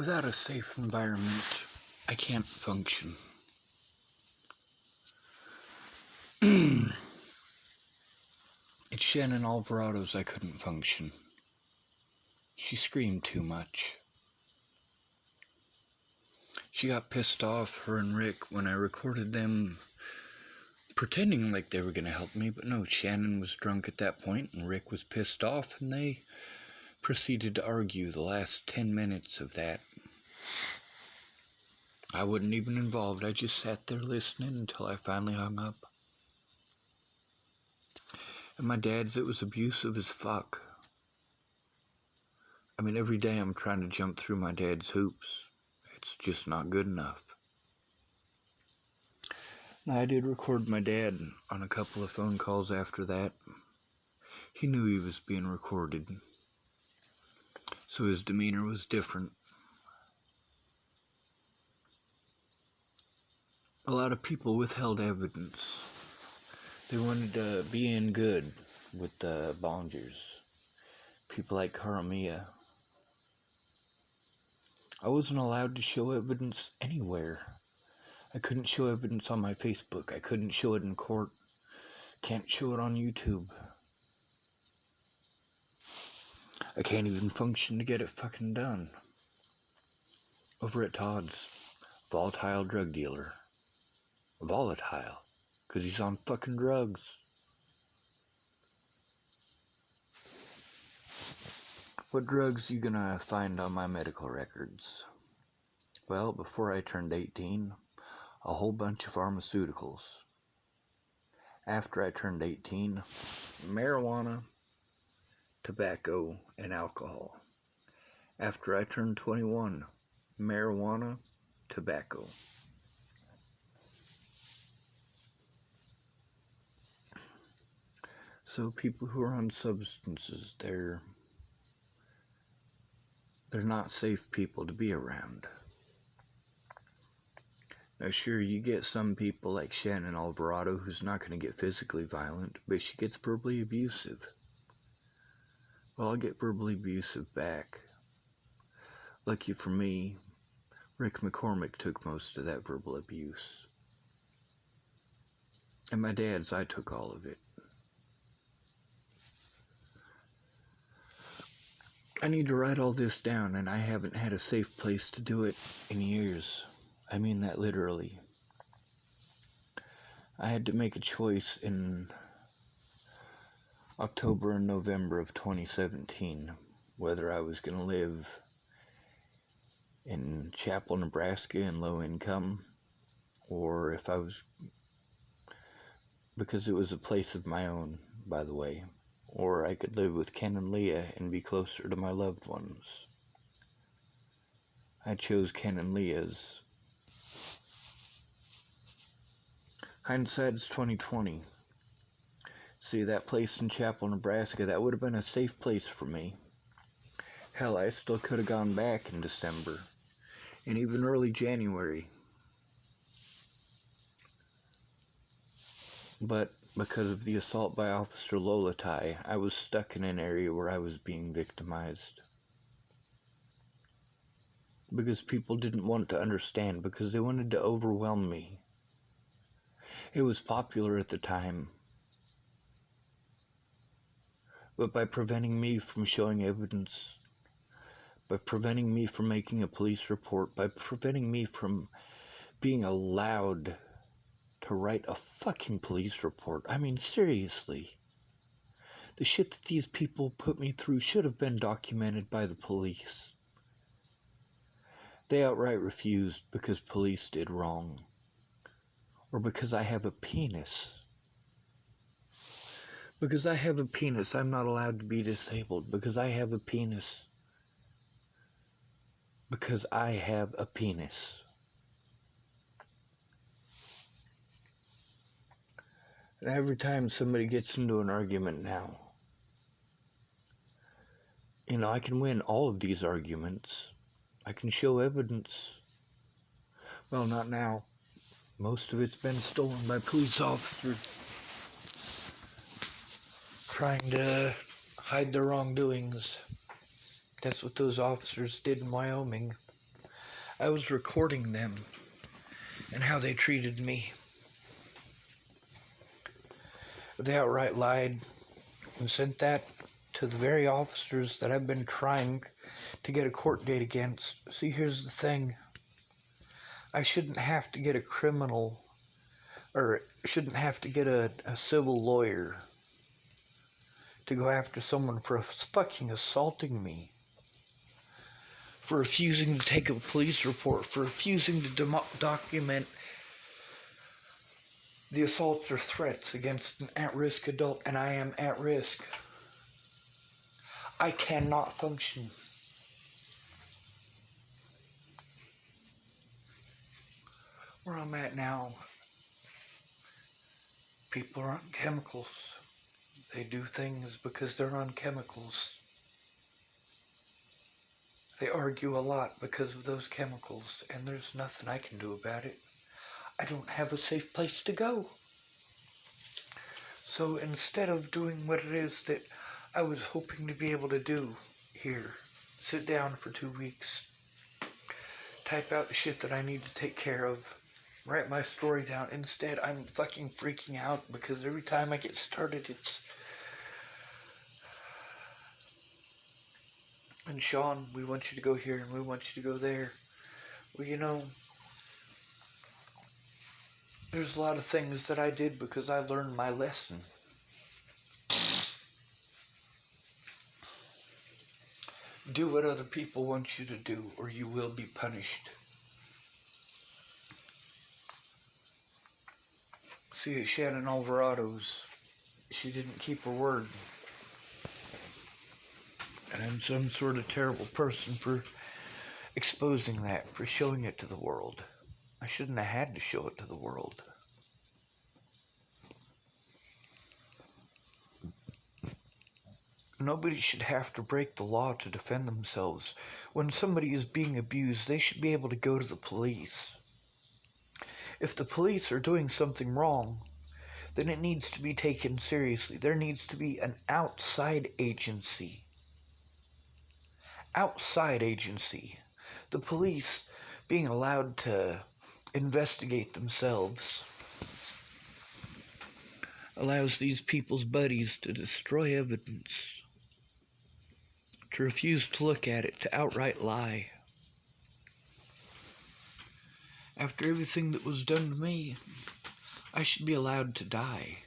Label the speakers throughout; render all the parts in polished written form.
Speaker 1: Without a safe environment, I can't function. It's Shannon Alvarado's I couldn't function. She screamed too much. She got pissed off, her and Rick, when I recorded them pretending like they were going to help me, but no, Shannon was drunk at that point, and Rick was pissed off, and they proceeded to argue the last 10 minutes of that. I wasn't even involved, I just sat there listening until I finally hung up. And my dad's, it was abusive as fuck. I mean, every day I'm trying to jump through my dad's hoops. It's just not good enough. Now, I did record my dad on a couple of phone calls after that. He knew he was being recorded, so his demeanor was different. A lot of people withheld evidence. They wanted to be in good with the Bongers. People like Karamia. I wasn't allowed to show evidence anywhere. I couldn't show evidence on my Facebook. I couldn't show it in court. Can't show it on YouTube. I can't even function to get it fucking done. Over at Todd's, volatile drug dealer. Volatile, because he's on fucking drugs. What drugs you gonna find on my medical records? Well, before I turned 18, a whole bunch of pharmaceuticals. After I turned 18, marijuana, tobacco, and alcohol. After I turned 21, marijuana, tobacco. So people who are on substances, they're not safe people to be around. Now sure, you get some people like Shannon Alvarado who's not going to get physically violent, but she gets verbally abusive. Well, I'll get verbally abusive back. Lucky for me, Rick McCormick took most of that verbal abuse. And my dad's, I took all of it. I need to write all this down, and I haven't had a safe place to do it in years. I mean that literally. I had to make a choice in October and November of 2017 whether I was going to live in Chapel, Nebraska in low income, or if I was, because it was a place of my own, by the way, or I could live with Ken and Leah and be closer to my loved ones. I chose Ken and Leah's. Hindsight's 2020. See, that place in Chapel, Nebraska, that would have been a safe place for me. Hell, I still could have gone back in December, and even early January. But because of the assault by Officer Lolatai, I was stuck in an area where I was being victimized. Because people didn't want to understand, because they wanted to overwhelm me. It was popular at the time. But by preventing me from showing evidence, by preventing me from making a police report, by preventing me from being allowed to write a fucking police report. I mean, seriously. The shit that these people put me through should have been documented by the police. They outright refused because police did wrong. Or because I have a penis. Because I have a penis, I'm not allowed to be disabled. Because I have a penis. Because I have a penis. And every time somebody gets into an argument now, I can win all of these arguments. I can show evidence. Well, not now. Most of it's been stolen by police officers trying to hide their wrongdoings. That's what those officers did in Wyoming. I was recording them and how they treated me. They outright lied and sent that to the very officers that I've been trying to get a court date against. See, here's the thing. I shouldn't have to get a criminal, or shouldn't have to get a civil lawyer to go after someone for fucking assaulting me, for refusing to take a police report, for refusing to document the assaults or threats against an at-risk adult, and I am at risk. I cannot function. Where I'm at now, people are on chemicals. They do things because they're on chemicals. They argue a lot because of those chemicals, and there's nothing I can do about it. I don't have a safe place to go. So instead of doing what it is that I was hoping to be able to do here, sit down for 2 weeks, type out the shit that I need to take care of, write my story down. Instead, I'm fucking freaking out because every time I get started, it's... And Sean, we want you to go here and we want you to go there. Well, you know, there's a lot of things that I did because I learned my lesson. Do what other people want you to do, or you will be punished. See, Shannon Alvarado's, she didn't keep her word. And I'm some sort of terrible person for exposing that, for showing it to the world. I shouldn't have had to show it to the world. Nobody should have to break the law to defend themselves. When somebody is being abused, they should be able to go to the police. If the police are doing something wrong, then it needs to be taken seriously. There needs to be an outside agency. Outside agency. The police being allowed to investigate themselves allows these people's buddies to destroy evidence, to refuse to look at it, to outright lie. After everything that was done to me, I should be allowed to die.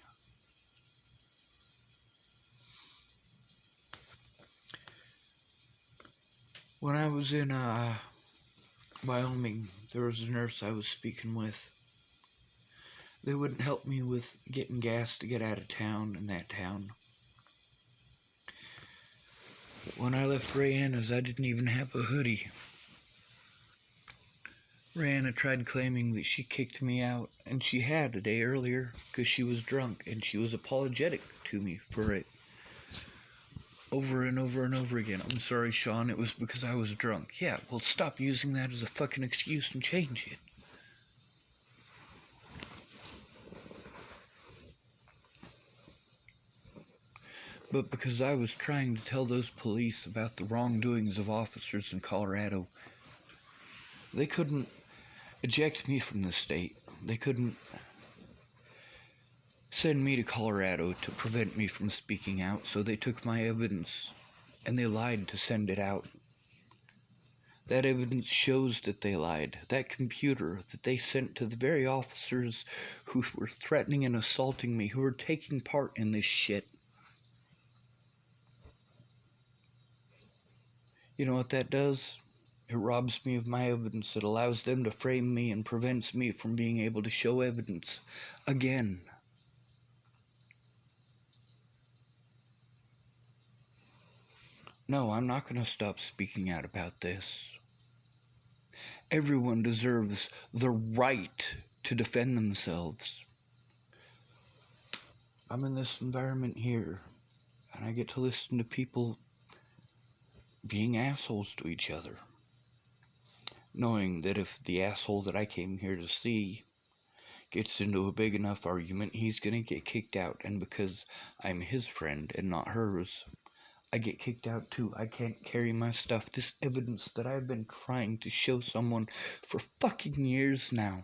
Speaker 1: When I was in Wyoming, there was a nurse I was speaking with. They wouldn't help me with getting gas to get out of town in that town. When I left Rayanna's, I didn't even have a hoodie. Rayanna tried claiming that she kicked me out, and she had a day earlier because she was drunk, and she was apologetic to me for it. Over and over and over again. I'm sorry, Sean, it was because I was drunk. Yeah, well, stop using that as a fucking excuse and change it. But because I was trying to tell those police about the wrongdoings of officers in Colorado, they couldn't eject me from the state. They couldn't send me to Colorado to prevent me from speaking out, so they took my evidence and they lied to send it out. That evidence shows that they lied. That computer that they sent to the very officers who were threatening and assaulting me, who were taking part in this shit. You know what that does? It robs me of my evidence. It allows them to frame me and prevents me from being able to show evidence again. No, I'm not going to stop speaking out about this. Everyone deserves the right to defend themselves. I'm in this environment here, and I get to listen to people being assholes to each other, knowing that if the asshole that I came here to see gets into a big enough argument, he's going to get kicked out, and because I'm his friend and not hers, I get kicked out too. I can't carry my stuff. This evidence that I've been trying to show someone for fucking years now.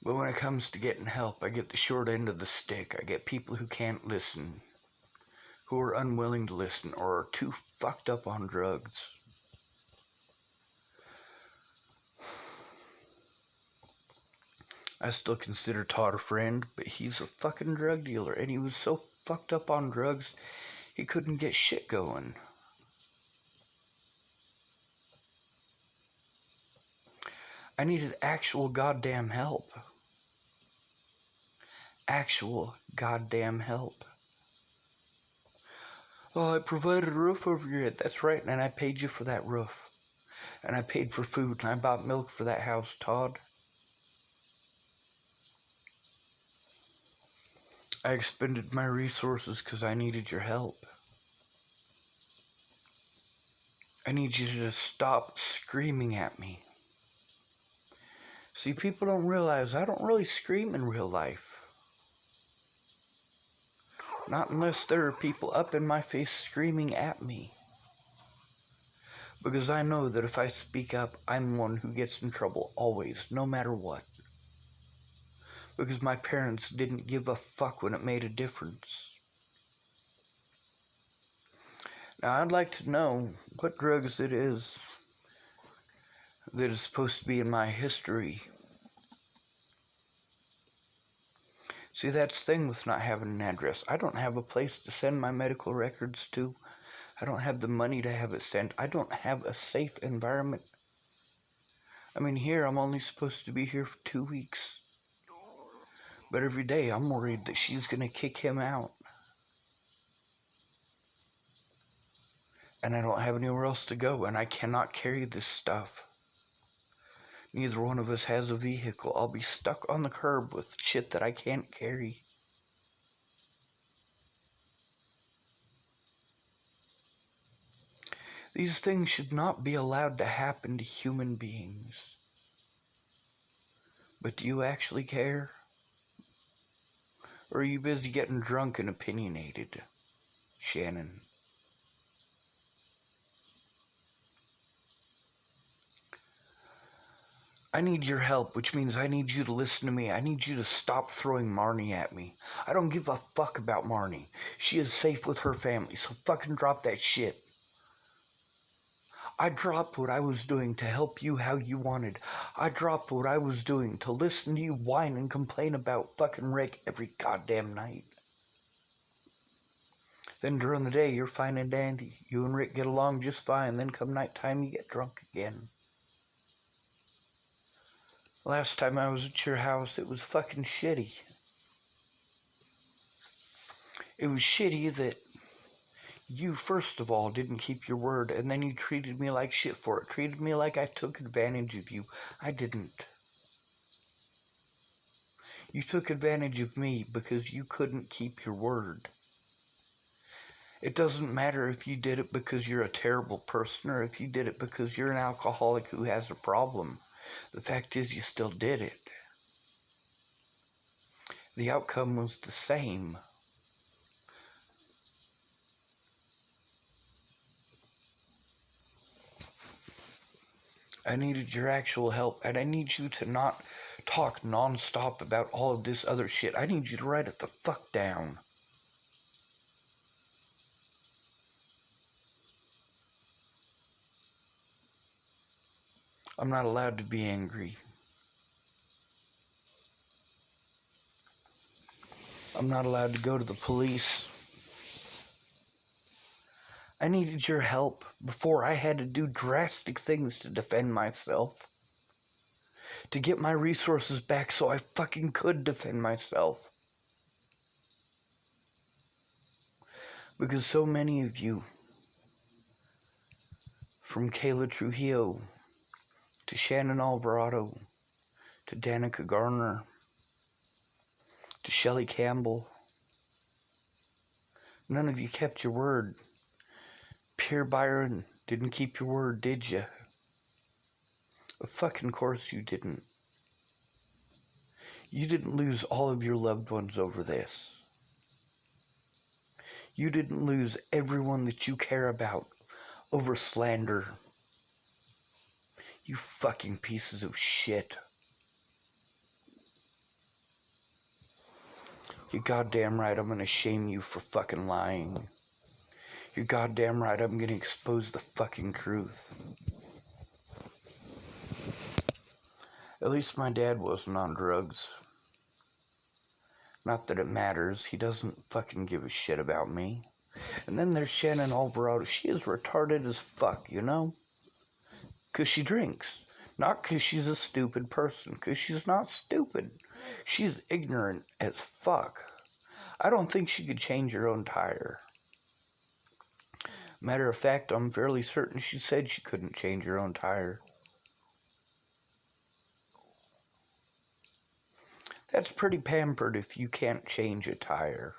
Speaker 1: But when it comes to getting help, I get the short end of the stick. I get people who can't listen, who are unwilling to listen, or are too fucked up on drugs. I still consider Todd a friend, but he's a fucking drug dealer, and he was so fucked up on drugs, he couldn't get shit going. I needed actual goddamn help. Actual goddamn help. Oh, I provided a roof over your head. That's right, and I paid you for that roof. And I paid for food, and I bought milk for that house, Todd. I expended my resources because I needed your help. I need you to stop screaming at me. See, people don't realize I don't really scream in real life. Not unless there are people up in my face screaming at me. Because I know that if I speak up, I'm one who gets in trouble always, no matter what. Because my parents didn't give a fuck when it made a difference. Now, I'd like to know what drugs it is that is supposed to be in my history. See, that's the thing with not having an address. I don't have a place to send my medical records to. I don't have the money to have it sent. I don't have a safe environment. I mean, here, I'm only supposed to be here for 2 weeks. But every day, I'm worried that she's going to kick him out. And I don't have anywhere else to go, and I cannot carry this stuff. Neither one of us has a vehicle. I'll be stuck on the curb with shit that I can't carry. These things should not be allowed to happen to human beings. But do you actually care? Or are you busy getting drunk and opinionated, Shannon? I need your help, which means I need you to listen to me. I need you to stop throwing Marnie at me. I don't give a fuck about Marnie. She is safe with her family, so fucking drop that shit. I dropped what I was doing to help you how you wanted. I dropped what I was doing to listen to you whine and complain about fucking Rick every goddamn night. Then during the day, you're fine and dandy. You and Rick get along just fine. Then come nighttime, you get drunk again. Last time I was at your house, it was fucking shitty. It was shitty that you, first of all, didn't keep your word, and then you treated me like shit for it. Treated me like I took advantage of you. I didn't. You took advantage of me because you couldn't keep your word. It doesn't matter if you did it because you're a terrible person or if you did it because you're an alcoholic who has a problem. The fact is, you still did it. The outcome was the same. I needed your actual help, and I need you to not talk nonstop about all of this other shit. I need you to write it the fuck down. I'm not allowed to be angry. I'm not allowed to go to the police. I needed your help before I had to do drastic things to defend myself. To get my resources back so I fucking could defend myself. Because so many of you, from Kayla Trujillo, to Shannon Alvarado, to Danica Garner, to Shelley Campbell, none of you kept your word. Pierre Byron didn't keep your word, did you? Of fucking course you didn't. You didn't lose all of your loved ones over this. You didn't lose everyone that you care about over slander. You fucking pieces of shit. You're goddamn right I'm gonna shame you for fucking lying. You're goddamn right I'm gonna expose the fucking truth. At least my dad wasn't on drugs. Not that it matters. He doesn't fucking give a shit about me. And then there's Shannon Alvarado. She is retarded as fuck, you know? Because she drinks. Not because she's a stupid person. Because she's not stupid. She's ignorant as fuck. I don't think she could change her own tire. Matter of fact, I'm fairly certain she said she couldn't change her own tire. That's pretty pampered if you can't change a tire.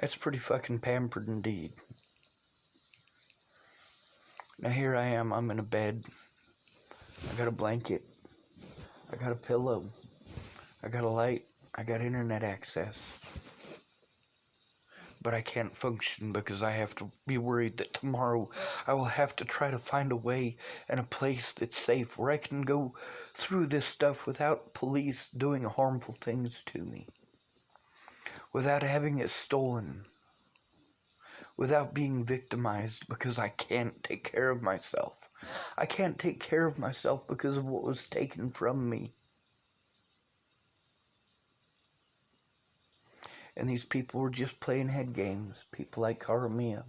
Speaker 1: That's pretty fucking pampered indeed. Now here I am, I'm in a bed. I got a blanket. I got a pillow. I got a light. I got internet access. But I can't function because I have to be worried that tomorrow I will have to try to find a way and a place that's safe where I can go through this stuff without police doing harmful things to me. Without having it stolen. Without being victimized because I can't take care of myself. I can't take care of myself because of what was taken from me. And these people were just playing head games. People like Caramia.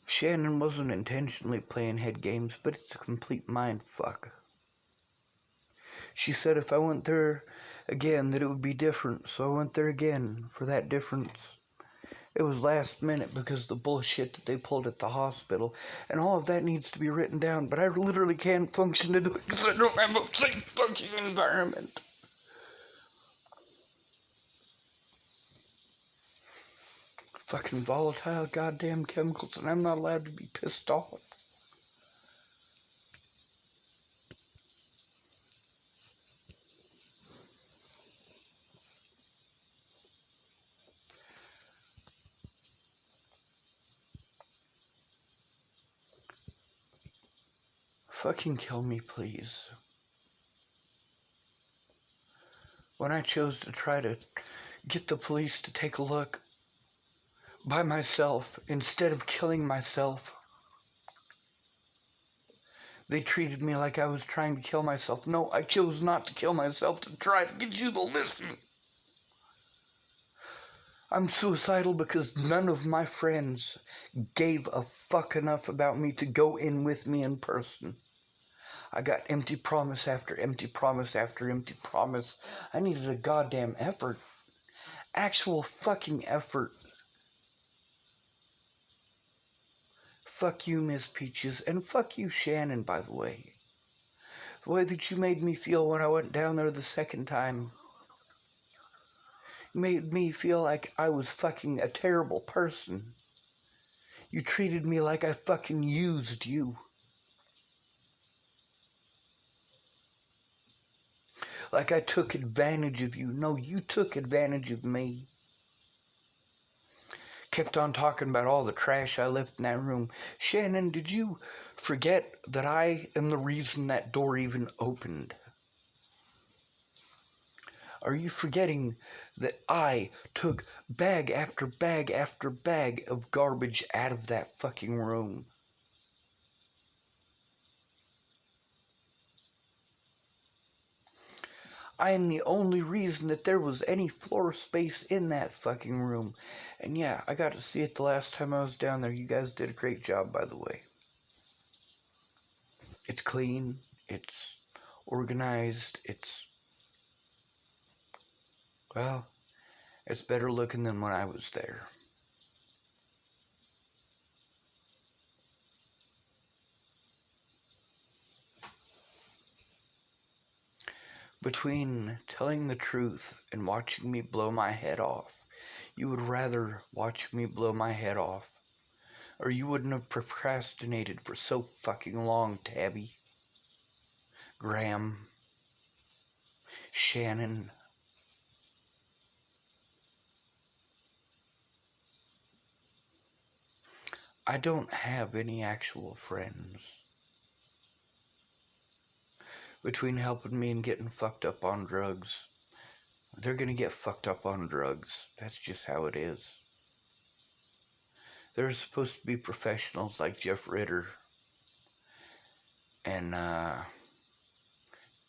Speaker 1: Shannon wasn't intentionally playing head games, but it's a complete mind fuck. She said if I went there again that it would be different, so I went there again for that difference. It was last minute because of the bullshit that they pulled at the hospital, and all of that needs to be written down, but I literally can't function to do it because I don't have a safe fucking environment. Fucking volatile goddamn chemicals, and I'm not allowed to be pissed off. Fucking kill me, please. When I chose to try to get the police to take a look by myself instead of killing myself, they treated me like I was trying to kill myself. No, I chose not to kill myself to try to get you to listen. I'm suicidal because none of my friends gave a fuck enough about me to go in with me in person. I got empty promise after empty promise after empty promise. I needed a goddamn effort. Actual fucking effort. Fuck you, Miss Peaches, and fuck you, Shannon, by the way. The way that you made me feel when I went down there the second time. You made me feel like I was fucking a terrible person. You treated me like I fucking used you. Like I took advantage of you. No, you took advantage of me. Kept on talking about all the trash I left in that room. Shannon, did you forget that I am the reason that door even opened? Are you forgetting that I took bag after bag after bag of garbage out of that fucking room? I am the only reason that there was any floor space in that fucking room. And yeah, I got to see it the last time I was down there. You guys did a great job, by the way. It's clean. It's organized. Well, it's better looking than when I was there. Between telling the truth and watching me blow my head off, you would rather watch me blow my head off Or you wouldn't have procrastinated for so fucking long, Tabby. Graham. Shannon. I don't have any actual friends. Between helping me and getting fucked up on drugs, they're gonna get fucked up on drugs. That's just how it is. There's supposed to be professionals like Jeff Ritter and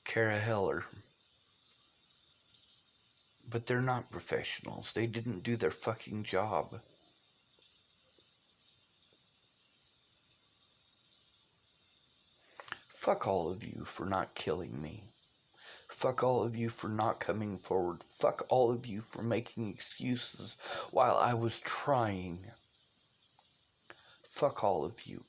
Speaker 1: Kara Heller. But they're not professionals. They didn't do their fucking job. Fuck all of you for not killing me. Fuck all of you for not coming forward. Fuck all of you for making excuses while I was trying. Fuck all of you.